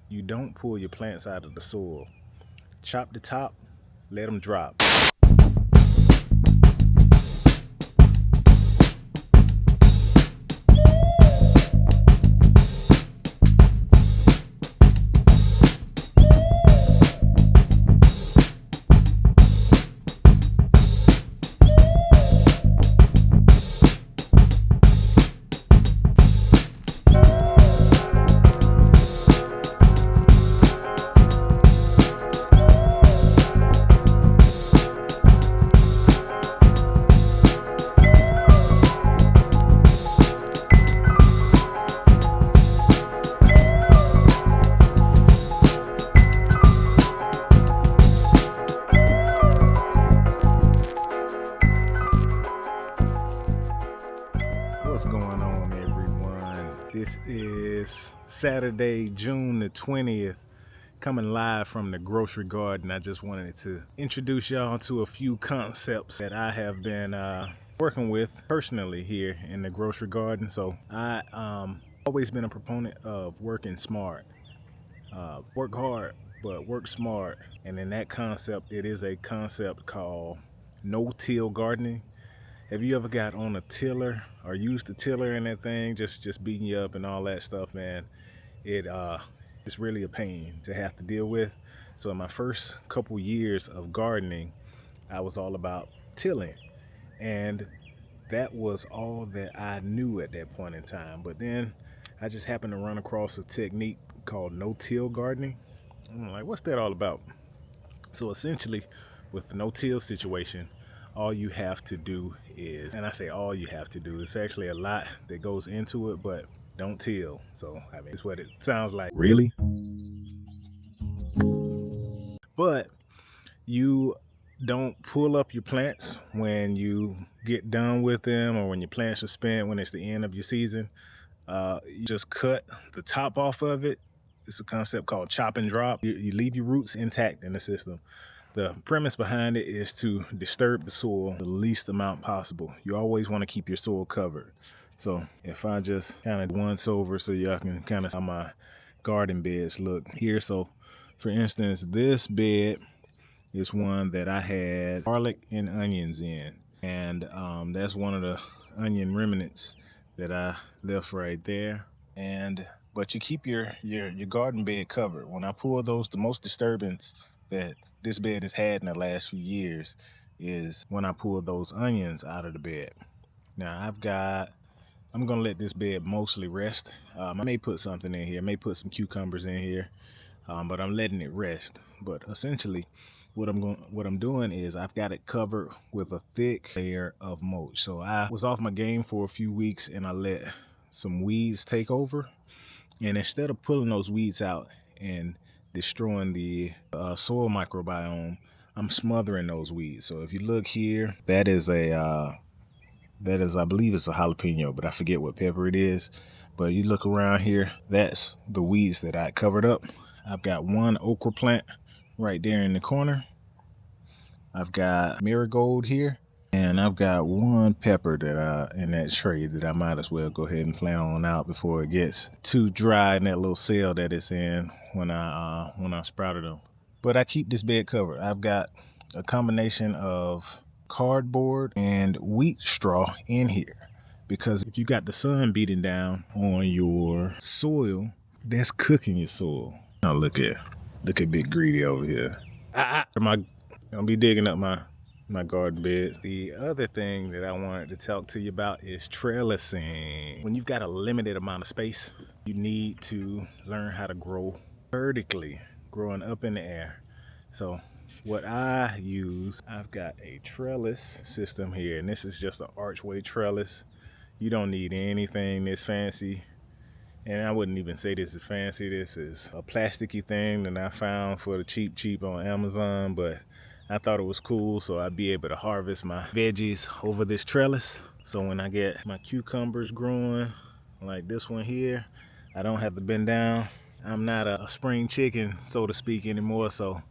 you don't pull your plants out of the soil. Chop the top, let them drop. What's going on, everyone? This is Saturday, June the 20th, coming live from the grocery garden. I just wanted to introduce y'all to a few concepts that I have been working with personally here in the grocery garden. So I always been a proponent of working smart. Work hard, but work smart. And in that concept, it is a concept called no-till gardening. Have you ever got on a tiller or used a tiller in that thing, just beating you up and all that stuff, man? It's really a pain to have to deal with. So in my first couple years of gardening, I was all about tilling, and that was all that I knew at that point in time. But then I just happened to run across a technique called no-till gardening. I'm like, what's that all about? So essentially, with the no-till situation, all you have to do is, and I say all you have to do, it's actually a lot that goes into it, but don't till. So I mean, it's what it sounds like. Really? But you don't pull up your plants when you get done with them, or when your plants are spent, when it's the end of your season. You just cut the top off of it. It's a concept called chop and drop. You leave your roots intact in the system. The premise behind it is to disturb the soil the least amount possible. You always want to keep your soil covered. So if I just kind of once over so y'all can kind of see how my garden beds look here. So for instance, this bed is one that I had garlic and onions in. And that's one of the onion remnants that I left right there. And but you keep your garden bed covered. When I pull those, the most disturbance that this bed has had in the last few years is when I pull those onions out of the bed. Now I'm gonna let this bed mostly rest. I may put something in here, I may put some cucumbers in here, but I'm letting it rest. But essentially, what I'm doing is I've got it covered with a thick layer of mulch. So I was off my game for a few weeks, and I let some weeds take over. And instead of pulling those weeds out and destroying the soil microbiome, I'm smothering those weeds. So if you look here, I believe it's a jalapeno, but I forget what pepper it is. But you look around here, that's the weeds that I covered up. I've got one okra plant right there in the corner. I've got marigold here, and I've got one pepper that in that tray that I might as well go ahead and plant on out before it gets too dry in that little cell that it's in when I sprouted them. But I keep this bed covered. I've got a combination of cardboard and wheat straw in here, because if you got the sun beating down on your soil, that's cooking your soil. Now look at Big Greedy over here. Am I gonna be digging up my garden beds? The other thing that I wanted to talk to you about is trellising. When you've got a limited amount of space, you need to learn how to grow vertically, growing up in the air. So what I use, I've got a trellis system here, and this is just an archway trellis. You don't need anything this fancy. And I wouldn't even say this is fancy. This is a plasticky thing that I found for the cheap on Amazon, but I thought it was cool, so I'd be able to harvest my veggies over this trellis. So when I get my cucumbers growing, like this one here, I don't have to bend down. I'm not a spring chicken, so to speak, anymore, so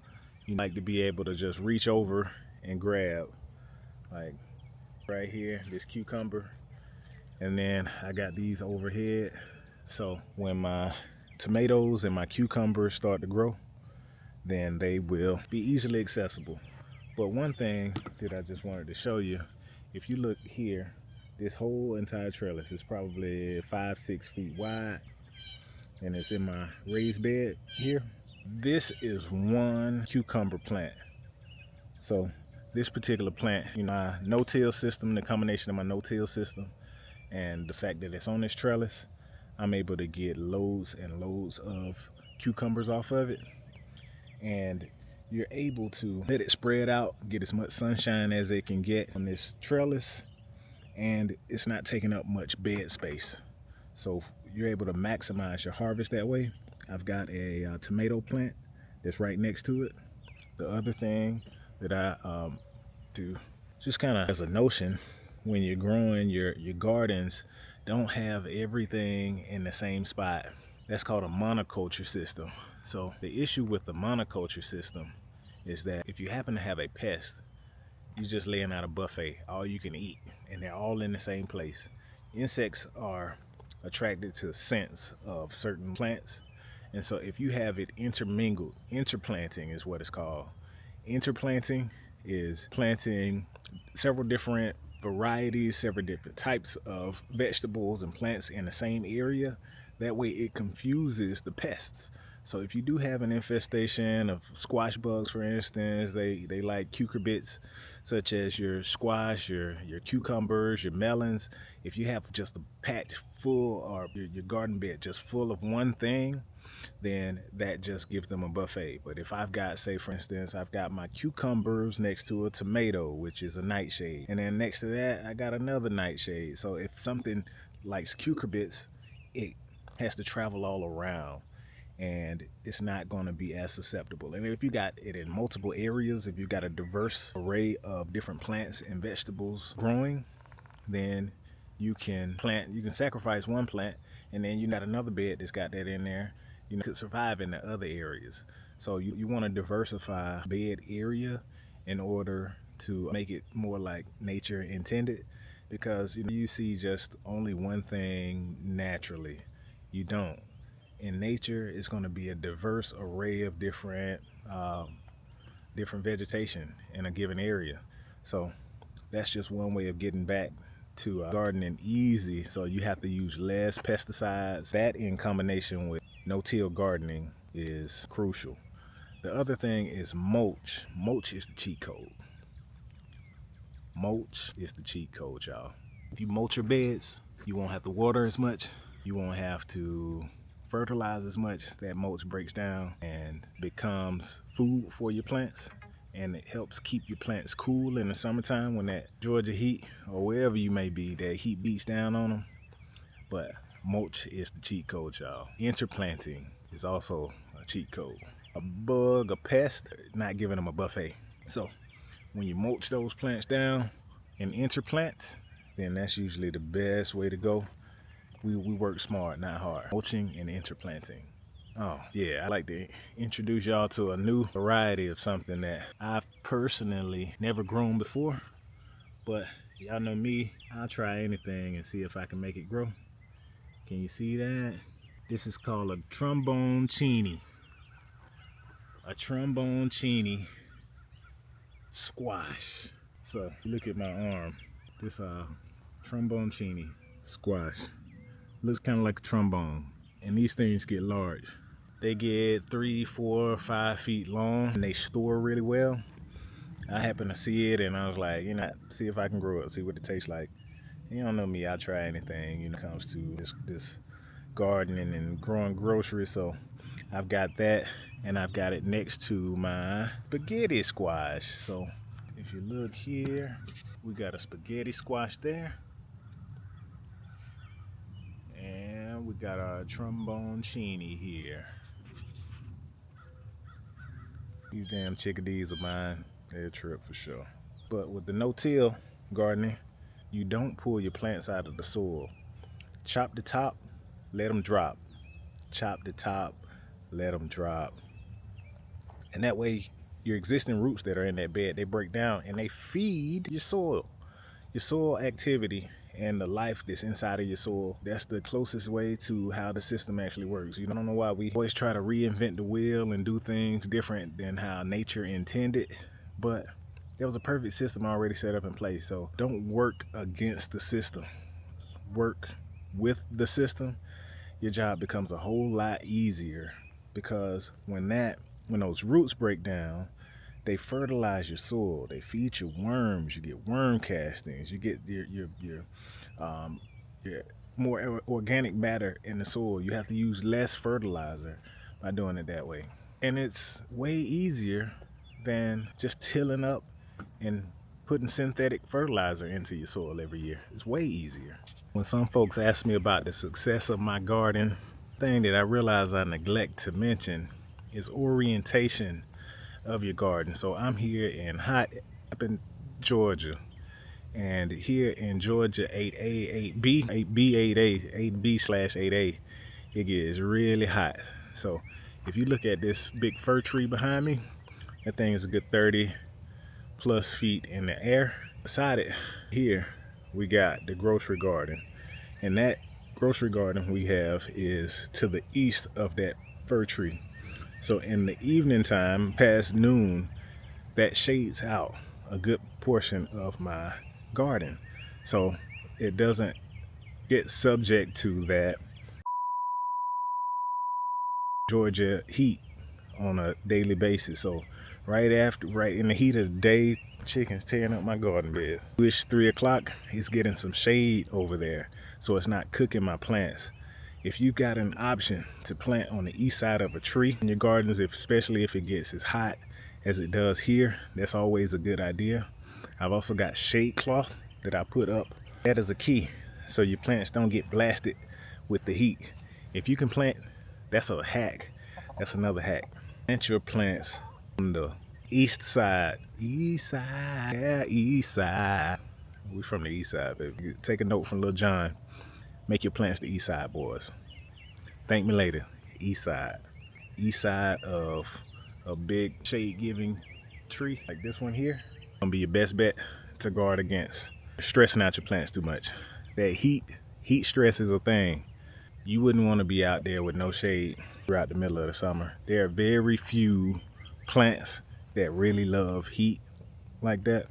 you like to be able to just reach over and grab, like right here, this cucumber. And then I got these overhead. So when my tomatoes and my cucumbers start to grow, then they will be easily accessible. But one thing that I just wanted to show you, if you look here, this whole entire trellis is probably 5-6 feet wide, and it's in my raised bed here. This is one cucumber plant. So this particular plant, my no-till system, the combination of my no-till system and the fact that it's on this trellis, I'm able to get loads and loads of cucumbers off of it. And you're able to let it spread out, get as much sunshine as it can get on this trellis, and it's not taking up much bed space. So you're able to maximize your harvest that way. I've got a tomato plant that's right next to it. The other thing that I do, just kind of as a notion, when you're growing your gardens, don't have everything in the same spot. That's called a monoculture system. So the issue with the monoculture system is that if you happen to have a pest, you're just laying out a buffet, all you can eat, and they're all in the same place. Insects are attracted to scents of certain plants, and so if you have it intermingled, interplanting is what it's called. Interplanting is planting several different varieties, several different types of vegetables and plants in the same area. That way it confuses the pests. So if you do have an infestation of squash bugs, for instance, they like cucurbits, such as your squash, your cucumbers, your melons. If you have just a patch full, or your garden bed just full of one thing, then that just gives them a buffet. But if I've got, say for instance, I've got my cucumbers next to a tomato, which is a nightshade, and then next to that I got another nightshade. So if something likes cucurbits, it has to travel all around, and it's not going to be as susceptible. And if you got it in multiple areas, if you've got a diverse array of different plants and vegetables growing, then you can sacrifice one plant, and then you got another bed that's got that in there, could survive in the other areas. So you want to diversify bed area in order to make it more like nature intended, because you see just only one thing naturally. You don't. In nature, it's going to be a diverse array of different vegetation in a given area. So that's just one way of getting back to gardening easy. So you have to use less pesticides. That, in combination with no-till gardening, is crucial. The other thing is mulch. Mulch is the cheat code. Mulch is the cheat code, y'all. If you mulch your beds, you won't have to water as much. You won't have to fertilize as much. That mulch breaks down and becomes food for your plants, and it helps keep your plants cool in the summertime when that Georgia heat, or wherever you may be, that heat beats down on them. But mulch is the cheat code, y'all. Interplanting is also a cheat code. A bug, a pest, not giving them a buffet. So when you mulch those plants down and interplant, then that's usually the best way to go. We work smart, not hard. Mulching and interplanting. Oh yeah, I'd like to introduce y'all to a new variety of something that I've personally never grown before. But y'all know me, I'll try anything and see if I can make it grow. Can you see that? This is called a tromboncini. A tromboncini squash. So look at my arm. This tromboncini squash. Looks kind of like a trombone, and these things get large. They get 3, 4, 5 feet long, and they store really well. I happened to see it, and I was like, see if I can grow it, see what it tastes like. You don't know me, I try anything when it comes to this gardening and growing groceries. So I've got that, and I've got it next to my spaghetti squash. So if you look here, we got a spaghetti squash there. And we got our tromboncini here. These damn chickadees of mine, they're a trip for sure. But with the no-till gardening, you don't pull your plants out of the soil. Chop the top, let them drop. Chop the top, let them drop. And that way, your existing roots that are in that bed, they break down and they feed your soil. Your soil activity and the life that's inside of your soil. That's the closest way to how the system actually works. You know, I don't know why we always try to reinvent the wheel and do things different than how nature intended, but there was a perfect system already set up in place. So don't work against the system, work with the system. Your job becomes a whole lot easier, because when those roots break down, they fertilize your soil, they feed your worms, you get worm castings, you get um, your more organic matter in the soil. You have to use less fertilizer by doing it that way, and it's way easier than just tilling up and putting synthetic fertilizer into your soil every year. It's way easier. When some folks ask me about the success of my garden, thing that I realize I neglect to mention is orientation of your garden. So I'm here in hot up in Georgia, and here in Georgia 8A, 8B, 8B, 8A, 8B/8A, it gets really hot. So if you look at this big fir tree behind me, that thing is a good 30 plus feet in the air. Beside it here, we got the grocery garden, and that grocery garden we have is to the east of that fir tree. So in the evening time, past noon, that shades out a good portion of my garden. So it doesn't get subject to that Georgia heat on a daily basis. So right in the heat of the day, chickens tearing up my garden bed. Wish 3 o'clock, it's getting some shade over there, so it's not cooking my plants. If you've got an option to plant on the east side of a tree in your gardens, especially if it gets as hot as it does here, that's always a good idea. I've also got shade cloth that I put up. That is a key, so your plants don't get blasted with the heat. If you can plant, that's a hack. That's another hack. Plant your plants on the east side. East side, yeah, east side. We from the east side, baby. Take a note from Lil John. Make your plants the east side, boys. Thank me later. East side. East side of a big shade-giving tree like this one here. Gonna be your best bet to guard against stressing out your plants too much. That heat stress is a thing. You wouldn't want to be out there with no shade throughout the middle of the summer. There are very few plants that really love heat like that.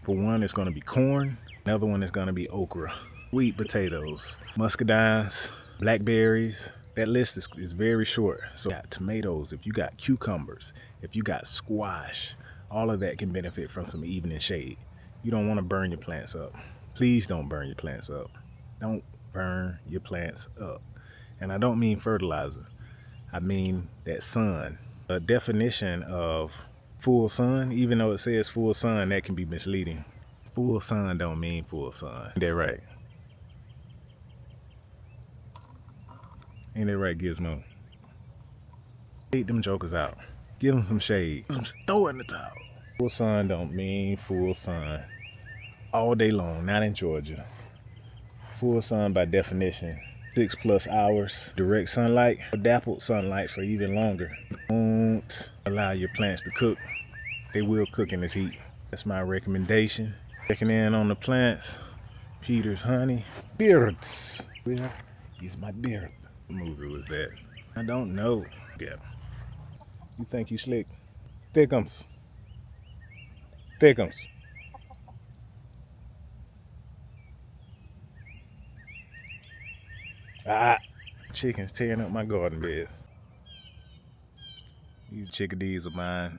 For one, it's going to be corn. Another one is going to be okra, sweet potatoes, muscadines, blackberries. That list is very short. So you got tomatoes, if you got cucumbers, if you got squash, all of that can benefit from some evening shade. You don't want to burn your plants up. Please don't burn your plants up. Don't burn your plants up. And I don't mean fertilizer. I mean that sun. A definition of full sun, even though it says full sun, that can be misleading. Full sun don't mean full sun. Ain't that right? Ain't that right, Gizmo? Take them jokers out. Give them some shade. Throw in the towel. Full sun don't mean full sun all day long, not in Georgia. Full sun by definition, 6+ hours direct sunlight, or dappled sunlight for even longer. Don't allow your plants to cook. They will cook in this heat. That's my recommendation. Checking in on the plants. Peter's honey. Beards. Where is my beard? What movie was that? I don't know. Yeah. You think you slick? Thickums. Thickums. Ah. Chickens tearing up my garden bed. These chickadees of mine.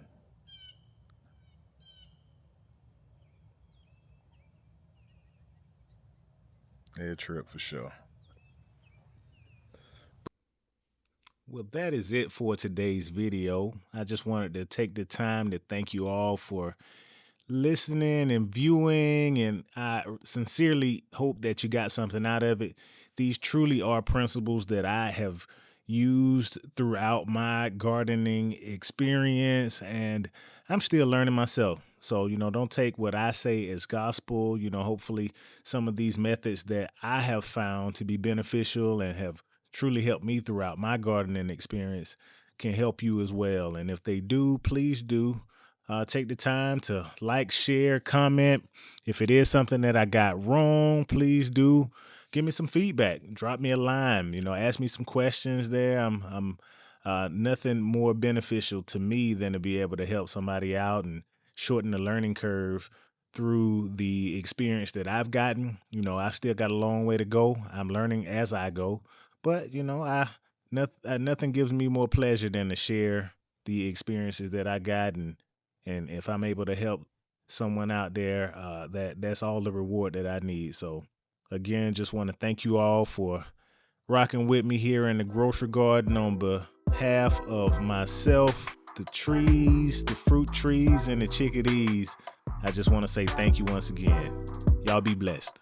They're a trip for sure. Well, that is it for today's video. I just wanted to take the time to thank you all for listening and viewing, and I sincerely hope that you got something out of it. These truly are principles that I have used throughout my gardening experience, and I'm still learning myself. So, don't take what I say as gospel. Hopefully some of these methods that I have found to be beneficial and have truly helped me throughout my gardening experience can help you as well. And if they do, please do take the time to like, share, comment. If it is something that I got wrong, please do give me some feedback. Drop me a line. Ask me some questions there. I'm nothing more beneficial to me than to be able to help somebody out and shorten the learning curve through the experience that I've gotten. I've still got a long way to go. I'm learning as I go, but nothing gives me more pleasure than to share the experiences that I got, and if I'm able to help someone out there, that's all the reward that I need. So again, just want to thank you all for rocking with me here in the grocery garden on behalf of myself, the trees, the fruit trees, and the chickadees. I just want to say thank you once again. Y'all be blessed.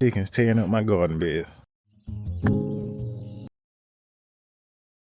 Chickens tearing up my garden bed.